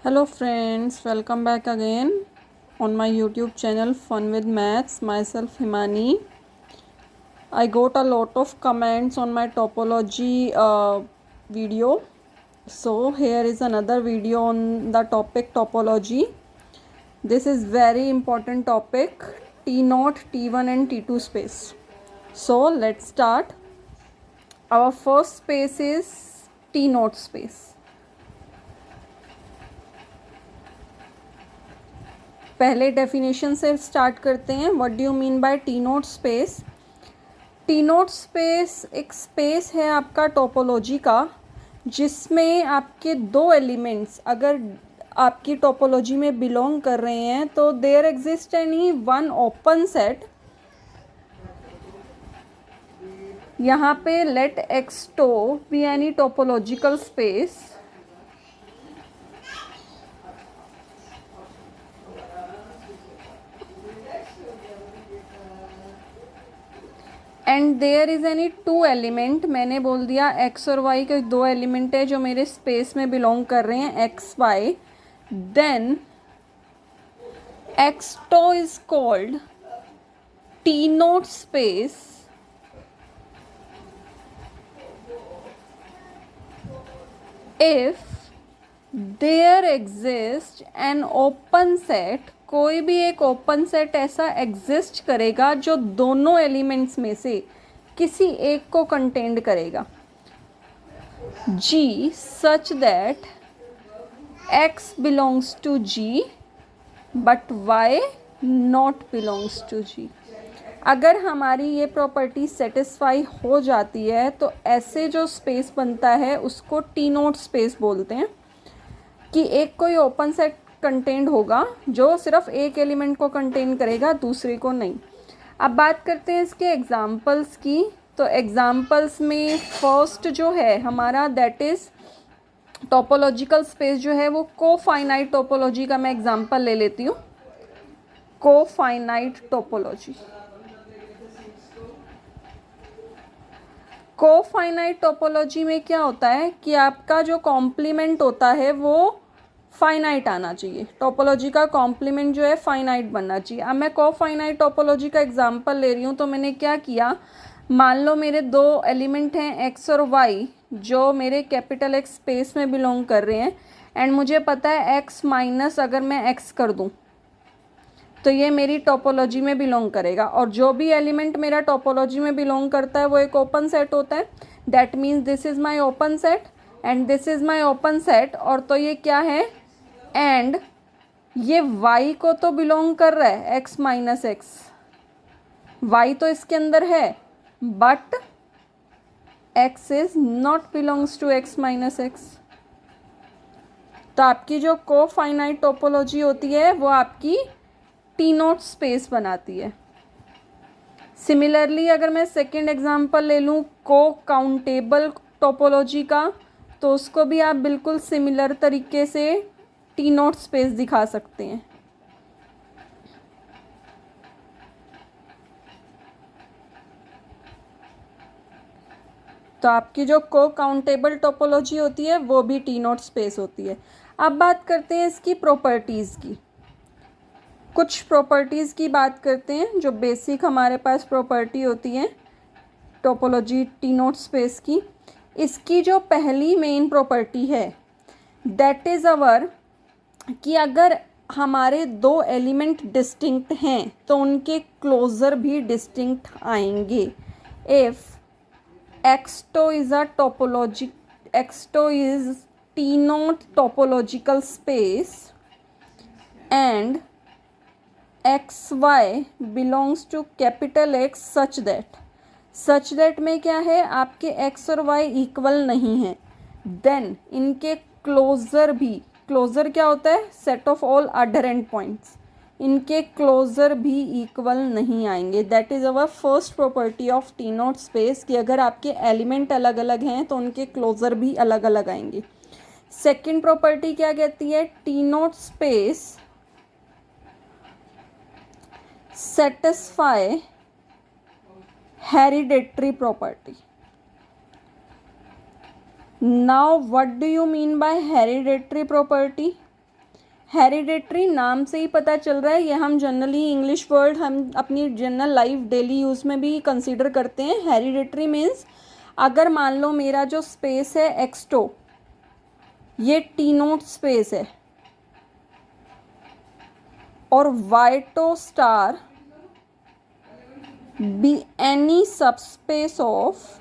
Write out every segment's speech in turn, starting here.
Hello friends, welcome back again on my YouTube channel Fun with Maths. Myself Himani. I got a lot of comments on my topology video. So here is another video on the topic topology. This is very important topic, T0, T1 and T2 space. So let's start. Our first space is T0 space. पहले definition से start करते हैं. What do you mean by T naught space? T naught space एक space है आपका topology का, जिसमें आपके दो एलिमेंट्स अगर आपकी टोपोलॉजी में बिलोंग कर रहे हैं तो there exist any one open set. यहाँ पे let X tau be any topological space and there is any two element. मैंने बोल दिया एक्स और वाई के दो एलिमेंट है जो मेरे स्पेस में बिलोंग कर रहे हैं, X Y. Then X tau is called T naught space if there exist an open set. कोई भी एक ओपन सेट ऐसा एग्जिस्ट करेगा जो दोनों एलिमेंट्स में से किसी एक को कंटेंड करेगा. G such that X belongs to G but Y not belongs to G. अगर हमारी ये प्रॉपर्टी सेटिस्फाई हो जाती है तो ऐसे जो स्पेस बनता है उसको टी नोट स्पेस बोलते हैं, कि एक कोई ओपन सेट कंटेंट होगा जो सिर्फ एक एलिमेंट को कंटेन करेगा, दूसरे को नहीं. अब बात करते हैं इसके एग्जांपल्स की. तो एग्जांपल्स में फर्स्ट जो है हमारा दैट इज़ टोपोलॉजिकल स्पेस जो है वो कोफाइनाइट टोपोलॉजी का मैं एग्जांपल ले लेती हूँ. कोफाइनाइट टोपोलॉजी. कोफाइनाइट टोपोलॉजी में क्या होता है कि आपका जो कॉम्प्लीमेंट होता है वो फाइनाइट आना चाहिए. टोपोलॉजी का कॉम्प्लीमेंट जो है फाइनाइट बनना चाहिए. अब मैं कोफाइनाइट टोपोलॉजी का एग्जांपल ले रही हूँ. तो मैंने क्या किया, मान लो मेरे दो एलिमेंट हैं एक्स और वाई जो मेरे कैपिटल एक्स स्पेस में बिलोंग कर रहे हैं, एंड मुझे पता है एक्स माइनस अगर मैं एक्स कर दूँ तो ये मेरी टोपोलॉजी में बिलोंग करेगा. और जो भी एलिमेंट मेरा टोपोलॉजी में बिलोंग करता है वो एक ओपन सेट होता है. That means this is my open set and this is my open set. और तो ये क्या है, एंड ये y को तो बिलोंग कर रहा है x माइनस एक्स, y तो इसके अंदर है, but x is not belongs to x minus X. तो आपकी जो कोफाइनाइट टोपोलॉजी होती है वो आपकी टी नोट स्पेस बनाती है. सिमिलरली अगर मैं सेकेंड एग्जांपल ले लूँ को काउंटेबल टोपोलॉजी का, तो उसको भी आप बिल्कुल सिमिलर तरीके से टी नोट स्पेस दिखा सकते हैं. तो आपकी जो को काउंटेबल टोपोलॉजी होती है वो भी टी नोट स्पेस होती है. अब बात करते हैं इसकी प्रॉपर्टीज़ की. कुछ प्रॉपर्टीज़ की बात करते हैं जो बेसिक हमारे पास प्रॉपर्टी होती है टोपोलॉजी टी नोट स्पेस की. इसकी जो पहली मेन प्रॉपर्टी है दैट इज़ अवर कि अगर हमारे दो एलिमेंट डिस्टिंक्ट हैं तो उनके क्लोज़र भी डिस्टिंक्ट आएंगे. If x two is a topology, x two is T naught topological space and X Y belongs to capital X such that में क्या है, आपके एक्स और वाई इक्वल नहीं हैं, देन इनके क्लोज़र भी, क्लोज़र क्या होता है, सेट ऑफ ऑल अडहेरेंट पॉइंट्स, इनके क्लोज़र भी इक्वल नहीं आएंगे. That is our first property of T naught space कि अगर आपके एलिमेंट अलग अलग हैं तो उनके क्लोज़र भी अलग अलग आएंगे. सेकेंड प्रॉपर्टी क्या कहती है, T naught space satisfy hereditary property. Now what do you mean by hereditary property? Hereditary नाम से ही पता चल रहा है, ये हम जनरली इंग्लिश वर्ड हम अपनी जनरल लाइफ डेली यूज़ में भी कंसीडर करते हैं। हेरिडेटरी मीन्स अगर मान लो मेरा जो स्पेस है एक्सटो, ये टी नोट स्पेस है, और Y tau star be any subspace of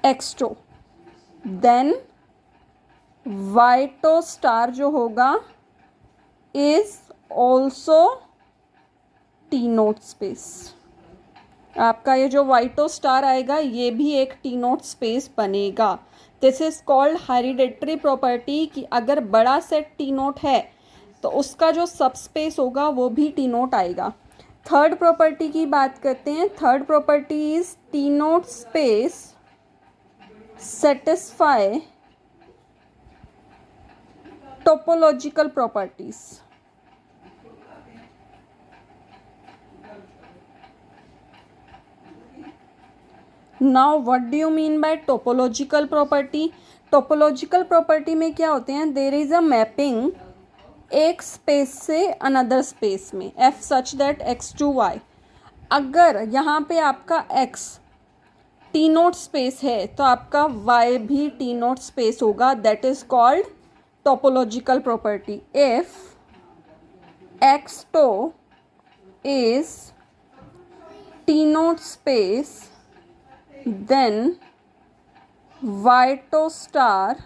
X tau, then Y tau star जो होगा is also T naught space. आपका ये जो वाइटो स्टार आएगा ये भी एक टी नोट स्पेस बनेगा। This is called hereditary property कि अगर बड़ा सेट टी नोट है तो उसका जो सबस्पेस होगा वो भी टी नोट आएगा। थर्ड प्रॉपर्टी की बात करते हैं। Third property is T naught space satisfy topological properties। Now what do you mean by topological property? Topological property में क्या होते हैं? There is a mapping एक स्पेस से अनदर स्पेस में f such that x to y। अगर यहाँ पे आपका x टी नोट स्पेस है तो आपका y भी टी नोट स्पेस होगा। That is called topological property. If X tau is T naught space then y tau star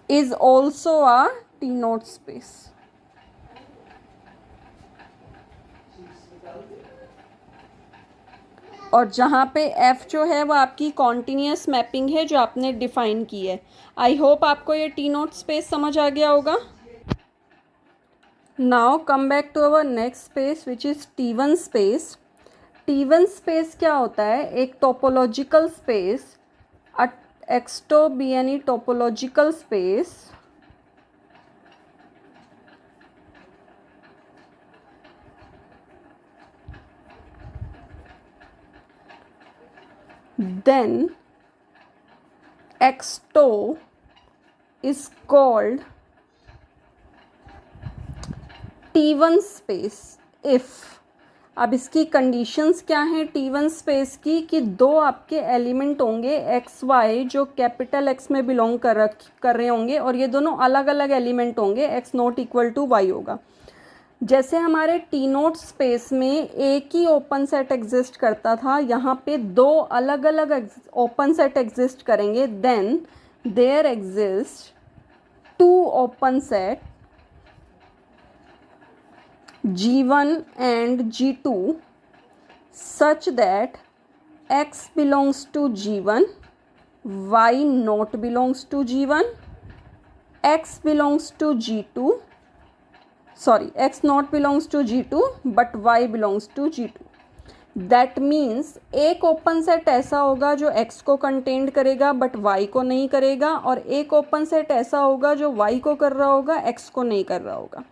is also a T naught space. और जहाँ पे f जो है वो आपकी कॉन्टिन्यूस मैपिंग है जो आपने डिफाइन की है। आई होप आपको ये टी नोट स्पेस समझ आ गया होगा। Now come back to our next space which is T1 space. T1 space क्या होता है? एक topological space, X tau be any topological space then x2 is called T1 space if। अब इसकी कंडीशंस क्या हैं T1 स्पेस की? कि दो आपके एलिमेंट होंगे एक्स वाई जो कैपिटल एक्स में बिलोंग कर रहे होंगे, और ये दोनों अलग अलग एलिमेंट होंगे, X not equal to Y होगा। जैसे हमारे टी नोट स्पेस में एक ही ओपन सेट एग्जिस्ट करता था, यहाँ पे दो अलग अलग ओपन सेट एग्जिस्ट करेंगे। Then there exist two open set G1 and G2 such that X belongs to G1, Y not belongs to G1, X belongs to G2, sorry, X not belongs to G2 but Y belongs to G2। That means एक open set ऐसा होगा जो x को contained करेगा but y को नहीं करेगा, और एक ओपन सेट ऐसा होगा जो y को कर रहा होगा x को नहीं कर रहा होगा।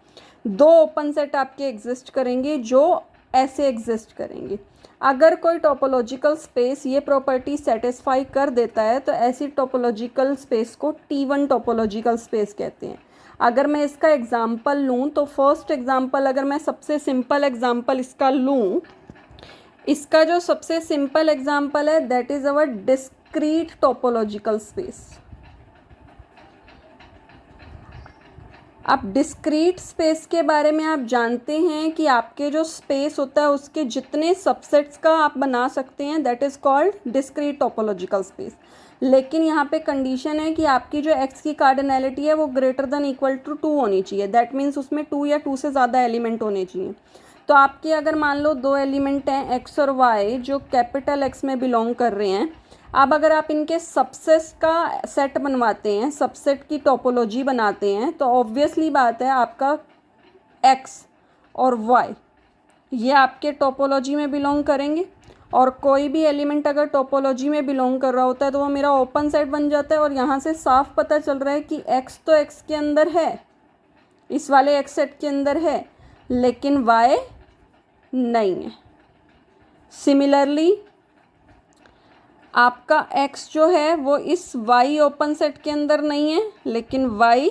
दो ओपन सेट आपके एग्जिस्ट करेंगे जो ऐसे एग्जिस्ट करेंगे। अगर कोई टोपोलॉजिकल स्पेस ये प्रॉपर्टी सेटिस्फाई कर देता है तो ऐसी टोपोलॉजिकल स्पेस को T1 टोपोलॉजिकल स्पेस कहते हैं। अगर मैं इसका एग्जांपल लूँ तो फर्स्ट एग्जांपल, अगर मैं सबसे सिंपल एग्जांपल इसका लूँ, इसका जो सबसे सिंपल एग्जांपल है that is our discrete topological space. अब डिस्क्रीट स्पेस के बारे में आप जानते हैं कि आपके जो स्पेस होता है उसके जितने सबसेट्स का आप बना सकते हैं, that is called discrete topological space. लेकिन यहाँ पे कंडीशन है कि आपकी जो एक्स की कार्डिनैलिटी है वो ग्रेटर देन इक्वल टू 2 होनी चाहिए। दैट मीन्स उसमें 2 या 2 से ज़्यादा एलिमेंट होने चाहिए। तो आपके अगर मान लो दो एलिमेंट हैं एक्स और वाई जो कैपिटल एक्स में बिलोंग कर रहे हैं, अब अगर आप इनके सबसेट का सेट बनवाते हैं, सबसेट की टोपोलॉजी बनाते हैं, तो ऑब्वियसली बात है आपका एक्स और वाई ये आपके टोपोलॉजी में बिलोंग करेंगे, और कोई भी एलिमेंट अगर टोपोलॉजी में बिलोंग कर रहा होता है तो वो मेरा ओपन सेट बन जाता है। और यहाँ से साफ पता चल रहा है कि एक्स तो एक्स के अंदर है, इस वाले एक्स सेट के अंदर है, लेकिन वाई नहीं है। सिमिलरली आपका x जो है वो इस y ओपन सेट के अंदर नहीं है, लेकिन y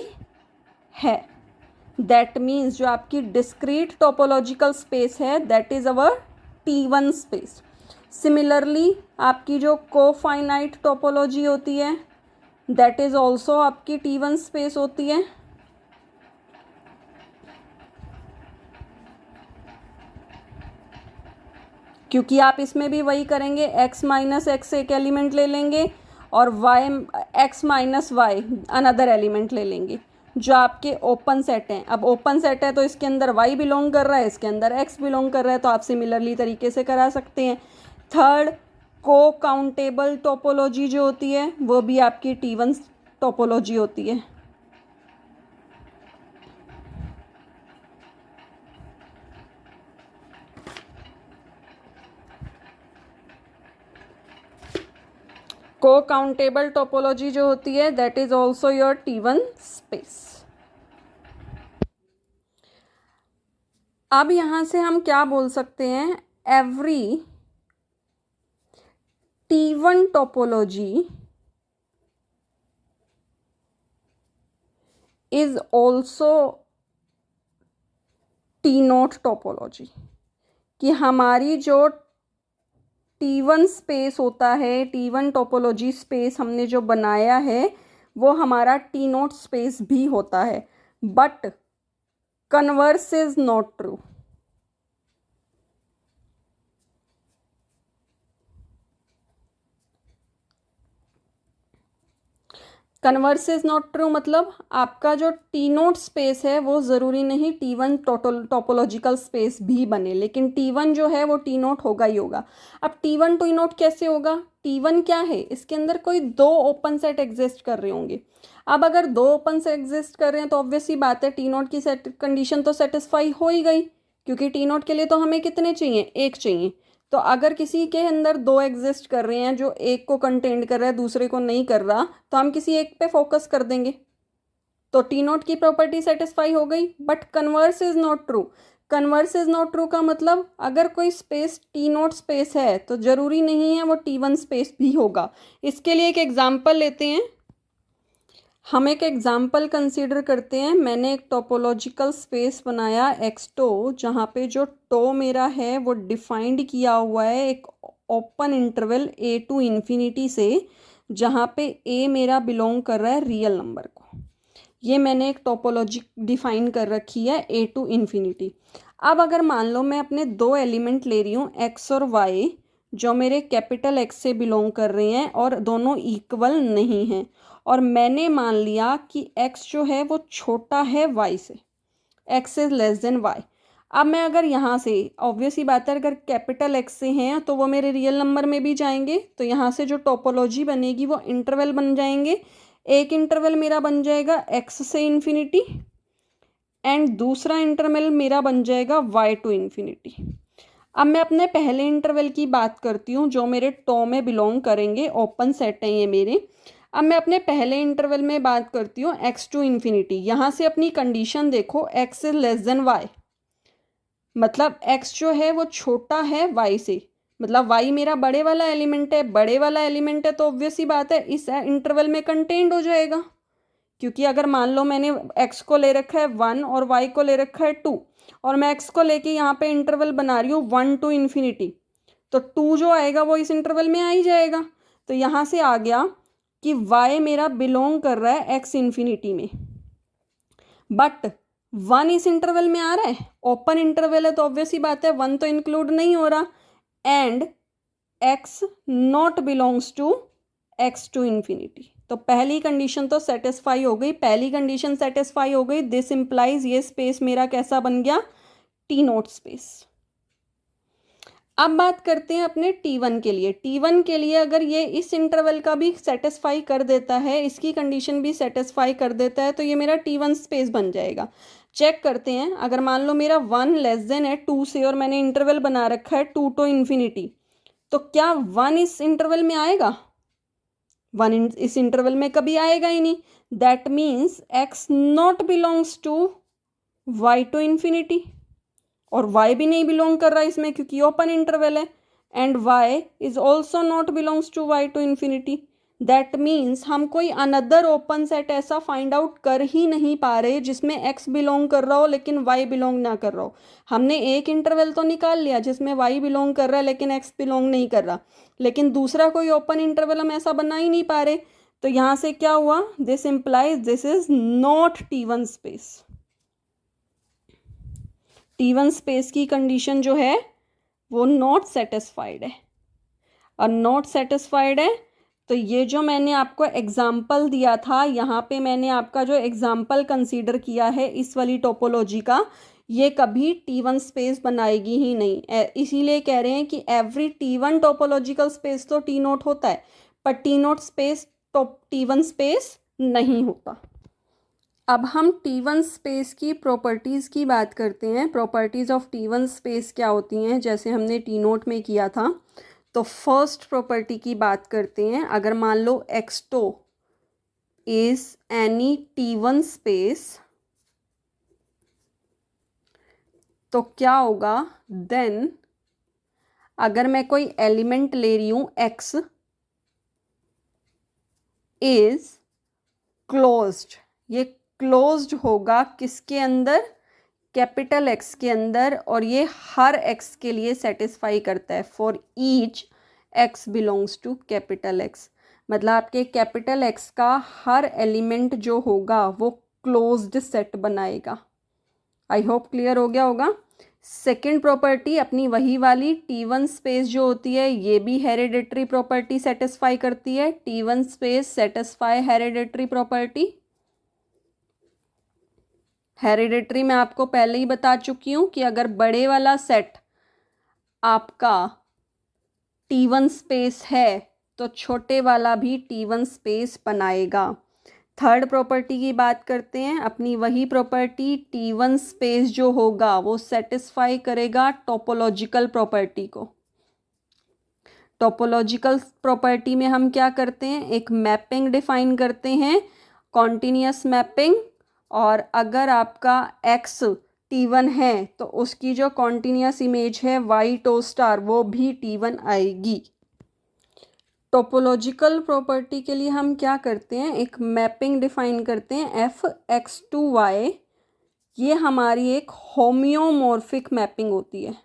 है। दैट मीन्स जो आपकी डिस्क्रीट टोपोलॉजिकल स्पेस है that is our T1 space. Similarly आपकी जो कोफाइनाइट टोपोलॉजी होती है दैट इज़ ऑल्सो आपकी T1 स्पेस होती है। क्योंकि आप इसमें भी वही करेंगे, x माइनस एक्स एक एलिमेंट ले लेंगे और y x minus Y another element ले लेंगे जो आपके ओपन सेट हैं। अब ओपन सेट है तो इसके अंदर y बिलोंग कर रहा है, इसके अंदर x बिलोंग कर रहा है, तो आप सिमिलरली तरीके से करा सकते हैं। थर्ड, को काउंटेबल टोपोलॉजी जो होती है वो भी आपकी T1 टोपोलॉजी होती है। को काउंटेबल टोपोलॉजी जो होती है that is also your T1 space. अब यहां से हम क्या बोल सकते हैं, every T1 topology is also T0 topology, कि हमारी जो T1 स्पेस होता है, T1 टोपोलॉजी स्पेस हमने जो बनाया है वो हमारा T0 स्पेस भी होता है, but converse is not true. Converse is not true मतलब आपका जो T0 स्पेस है वो ज़रूरी नहीं T1 टोपोलॉजिकल स्पेस भी बने, लेकिन T1 जो है वो T0 होगा ही होगा। अब T1 T0 कैसे होगा, T1 क्या है, इसके अंदर कोई दो ओपन सेट एग्जिस्ट कर रहे होंगे। अब अगर दो ओपन सेट एग्जिस्ट कर रहे हैं तो ऑब्वियसली बात है T0 की कंडीशन तो सेटिस्फाई हो ही गई, क्योंकि T0 के लिए तो हमें कितने चाहिए, एक चाहिए। तो अगर किसी के अंदर दो एग्जिस्ट कर रहे हैं, जो एक को कंटेन कर रहा है दूसरे को नहीं कर रहा, तो हम किसी एक पे फोकस कर देंगे, तो T0 की प्रॉपर्टी सेटिस्फाई हो गई। But converse is not true. Converse is not true का मतलब अगर कोई स्पेस T0 स्पेस है तो ज़रूरी नहीं है वो T1 स्पेस भी होगा। इसके लिए एक एग्जाम्पल लेते हैं, हम एक एग्जाम्पल कंसीडर करते हैं। मैंने एक टोपोलॉजिकल स्पेस बनाया एक्स टो, जहाँ पे जो टो मेरा है वो डिफाइंड किया हुआ है एक open interval a to infinity से, जहाँ पे a मेरा बिलोंग कर रहा है रियल नंबर को। ये मैंने एक टोपोलॉजी डिफाइन कर रखी है a टू इन्फिनिटी। अब अगर मान लो मैं अपने दो एलिमेंट ले रही हूँ x और y, जो मेरे कैपिटल X से बिलोंग कर रहे हैं और दोनों इक्वल नहीं हैं, और मैंने मान लिया कि x जो है वो छोटा है y से, x is less than y। अब मैं अगर यहाँ से, ऑब्वियसली बात है अगर कैपिटल X से हैं तो वो मेरे रियल नंबर में भी जाएंगे, तो यहाँ से जो टोपोलॉजी बनेगी वो इंटरवल बन जाएंगे। एक इंटरवल मेरा बन जाएगा x से इन्फिनिटी एंड दूसरा इंटरवल मेरा बन जाएगा y टू इन्फिनिटी। अब मैं अपने पहले इंटरवल की बात करती हूँ जो मेरे टो में बिलोंग करेंगे, ओपन सेट हैं ये मेरे। अब मैं अपने पहले इंटरवल में बात करती हूँ x टू इन्फिनिटी। यहाँ से अपनी कंडीशन देखो, x is less than y, मतलब x जो है वो छोटा है y से, मतलब y मेरा बड़े वाला एलिमेंट है, बड़े वाला एलिमेंट है तो ऑब्वियस ही बात है इस इंटरवल में कंटेन्ड हो जाएगा। क्योंकि अगर मान लो मैंने x को ले रखा है 1 और y को ले रखा है 2, और मैं x को लेके यहाँ पे इंटरवल बना रही हूँ 1 टू इन्फिनिटी, तो 2 जो आएगा वो इस इंटरवल में आ ही जाएगा। तो यहाँ से आ गया कि y मेरा बिलोंग कर रहा है x इन्फिनिटी में, बट 1 इस इंटरवल में आ रहा है, ओपन इंटरवल है तो ऑब्वियस ही बात है 1 तो इंक्लूड नहीं हो रहा, and x not belongs to x to infinity. तो पहली कंडीशन तो सेटिस्फाई हो गई, पहली कंडीशन सेटिस्फाई हो गई। दिस इंप्लाइज ये स्पेस मेरा कैसा बन गया, T0 स्पेस। अब बात करते हैं अपने T1 के लिए। T1 के लिए अगर ये इस इंटरवल का भी सेटिस्फाई कर देता है, इसकी कंडीशन भी सेटिस्फाई कर देता है, तो ये मेरा T1 स्पेस बन जाएगा। चेक करते हैं, अगर मान लो मेरा 1 लेस देन है 2 से और मैंने इंटरवल बना रखा है 2 टू इन्फिनिटी, तो क्या 1 इस इंटरवल में आएगा, 1 इस इंटरवल में कभी आएगा ही नहीं। That means x not belongs to y to infinity, और y भी नहीं बिलोंग कर रहा इसमें क्योंकि ओपन इंटरवल है। And y is also not belongs to y to infinity. That means हम कोई अनदर ओपन सेट ऐसा फाइंड आउट कर ही नहीं पा रहे जिसमें x बिलोंग कर रहा हो लेकिन y बिलोंग ना कर रहा हो। हमने एक इंटरवल तो निकाल लिया जिसमें y बिलोंग कर रहा है लेकिन x बिलोंग नहीं कर रहा, लेकिन दूसरा कोई ओपन इंटरवल हम ऐसा बना ही नहीं पा रहे। तो यहाँ से क्या हुआ, this implies this is not T1 space. T1 space की कंडीशन जो है वो नॉट सेटिस्फाइड है, और नॉट सेटिस्फाइड है तो ये जो मैंने आपको एग्जाम्पल दिया था, यहाँ पे मैंने आपका जो एग्जाम्पल कंसीडर किया है इस वाली टोपोलॉजी का, ये कभी T1 स्पेस बनाएगी ही नहीं। इसीलिए कह रहे हैं कि एवरी T1 टोपोलॉजिकल स्पेस तो T नोट होता है, पर T note space T1 space नहीं होता। अब हम T1 स्पेस की प्रॉपर्टीज़ की बात करते हैं। प्रॉपर्टीज़ ऑफ T1 स्पेस क्या होती हैं, जैसे हमने T नोट में किया था। तो फर्स्ट प्रॉपर्टी की बात करते हैं। अगर मान लो एक्सटो इज एनी T1 स्पेस, तो क्या होगा, देन अगर मैं कोई एलिमेंट ले रही हूं x इज क्लोज्ड, ये क्लोज्ड होगा किसके अंदर, कैपिटल X के अंदर, और ये हर x के लिए सेटिस्फाई करता है। For each x belongs to capital X, मतलब आपके कैपिटल X का हर एलिमेंट जो होगा वो क्लोज्ड सेट बनाएगा। आई होप क्लियर हो गया होगा। सेकेंड प्रॉपर्टी अपनी वही वाली T1 स्पेस जो होती है, ये भी हेरिडेटरी प्रॉपर्टी सेटिस्फाई करती है। T1 space satisfy hereditary property. Hereditary मैं आपको पहले ही बता चुकी हूँ कि अगर बड़े वाला सेट आपका T1 स्पेस है तो छोटे वाला भी T1 स्पेस बनाएगा। थर्ड प्रॉपर्टी की बात करते हैं। अपनी वही प्रॉपर्टी T1 स्पेस जो होगा वो सेटिस्फाई करेगा टोपोलॉजिकल प्रॉपर्टी को। टोपोलॉजिकल प्रॉपर्टी में हम क्या करते हैं, एक मैपिंग डिफाइन करते हैं, कॉन्टिन्यूस मैपिंग। और अगर आपका x T1 है तो उसकी जो कॉन्टिन्यूस इमेज है y टो स्टार वो भी T1 आएगी। टोपोलॉजिकल प्रॉपर्टी के लिए हम क्या करते हैं, एक मैपिंग डिफाइन करते हैं f(x)(y). ये हमारी एक होम्योमॉर्फिक मैपिंग होती है।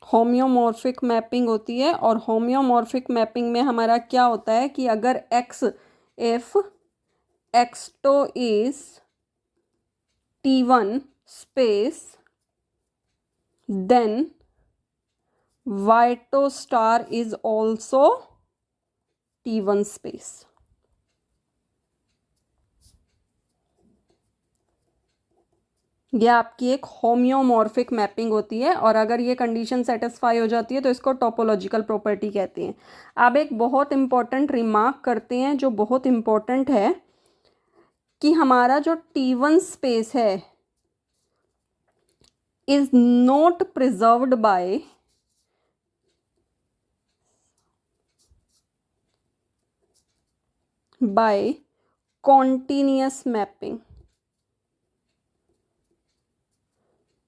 होम्योमॉर्फिक मैपिंग होती है, और होम्योमॉर्फिक मैपिंग में हमारा क्या होता है कि अगर if x2 is T1 space, then y2 star is also T1 space. यह आपकी एक होम्योमॉर्फिक मैपिंग होती है, और अगर ये कंडीशन सेटिस्फाई हो जाती है तो इसको टोपोलॉजिकल प्रॉपर्टी कहते हैं। अब एक बहुत इंपॉर्टेंट रिमार्क करते हैं जो बहुत इंपॉर्टेंट है, कि हमारा जो T1 स्पेस है is not preserved by continuous mapping.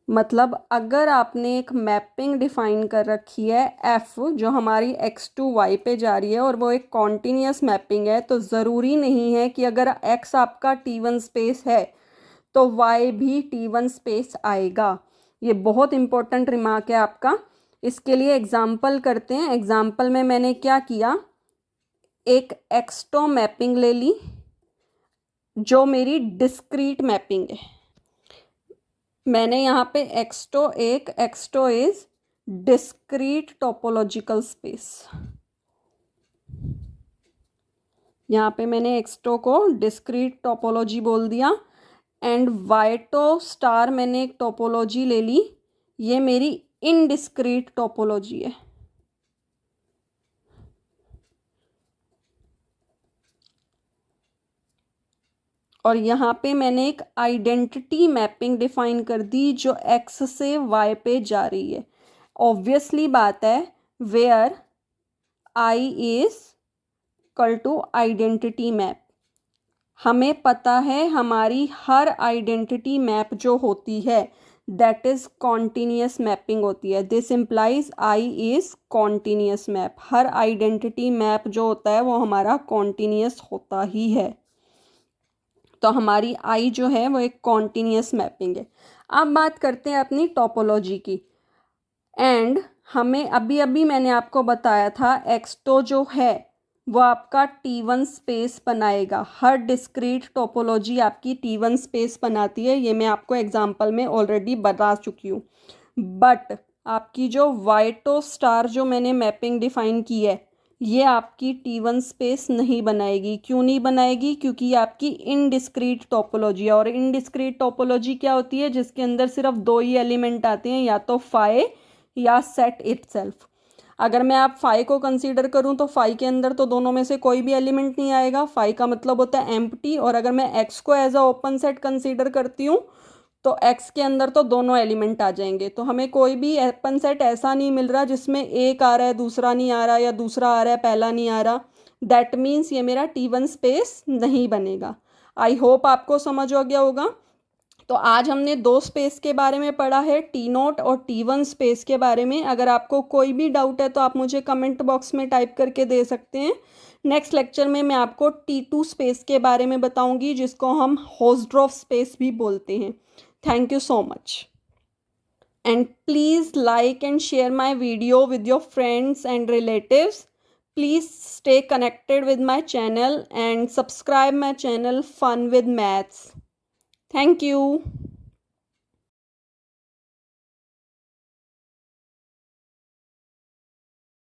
मतलब अगर आपने एक मैपिंग डिफाइन कर रखी है f जो हमारी x2y पे जा रही है और वो एक कॉन्टिन्यूस मैपिंग है, तो ज़रूरी नहीं है कि अगर x आपका T1 स्पेस है तो y भी T1 स्पेस आएगा। ये बहुत इंपॉर्टेंट रिमार्क है आपका। इसके लिए एग्जाम्पल करते हैं। एग्जाम्पल में मैंने क्या किया, एक एक्सटो मैपिंग ले ली जो मेरी डिस्क्रीट मैपिंग है। मैंने यहाँ पे एक्सटो इज डिस्क्रीट टोपोलॉजिकल स्पेस, यहाँ पे मैंने एक्सटो को डिस्क्रीट टोपोलॉजी बोल दिया। एंड वाइटो स्टार मैंने एक टोपोलॉजी ले ली, ये मेरी इनडिस्क्रीट टोपोलॉजी है। और यहाँ पे मैंने एक आइडेंटिटी मैपिंग डिफाइन कर दी जो x से y पे जा रही है। ऑब्वियसली बात है, where I is equal to identity map. हमें पता है हमारी हर आइडेंटिटी मैप जो होती है दैट इज़ कॉन्टीन्यूस मैपिंग होती है। This implies I is continuous map. Her identity map जो होता है वो हमारा कॉन्टीन्यूस होता ही है। तो हमारी आई जो है वो एक कॉन्टीन्यूस मैपिंग है। अब बात करते हैं अपनी टोपोलॉजी की। एंड हमें अभी अभी मैंने आपको बताया था एक्सटो जो है वो आपका T1 स्पेस बनाएगा। हर डिस्क्रीट टोपोलॉजी आपकी T1 स्पेस बनाती है, ये मैं आपको एग्जांपल में ऑलरेडी बता चुकी हूँ। बट आपकी जो वाइटो स्टार जो मैंने मैपिंग डिफाइन की है ये आपकी T1 स्पेस नहीं बनाएगी। क्यों नहीं बनाएगी? क्योंकि ये आपकी इनडिस्क्रीट टोपोलॉजी है। और इनडिस्क्रीट टोपोलॉजी क्या होती है? जिसके अंदर सिर्फ दो ही एलिमेंट आते हैं, या तो फाई या सेट इटसेल्फ। अगर मैं आप फाई को कंसीडर करूं तो फाई के अंदर तो दोनों में से कोई भी एलिमेंट नहीं आएगा, फाई का मतलब होता है एम्प्टी। और अगर मैं एक्स को as a open set consider करती हूँ तो एक्स के अंदर तो दोनों एलिमेंट आ जाएंगे। तो हमें कोई भी ओपन सेट ऐसा नहीं मिल रहा जिसमें एक आ रहा है दूसरा नहीं आ रहा, या दूसरा आ रहा है पहला नहीं आ रहा। दैट मीन्स ये मेरा T1 स्पेस नहीं बनेगा। आई होप आपको समझ हो गया होगा। तो आज हमने दो स्पेस के बारे में पढ़ा है, T0 और T1 स्पेस के बारे में। अगर आपको कोई भी डाउट है तो आप मुझे कमेंट बॉक्स में टाइप करके दे सकते हैं। नेक्स्ट लेक्चर में मैं आपको T2 स्पेस के बारे में बताऊंगी, जिसको हम होसडॉर्फ स्पेस भी बोलते हैं। Thank you so much. And please like and share my video with your friends and relatives. Please stay connected with my channel and subscribe my channel Fun with Maths. Thank you.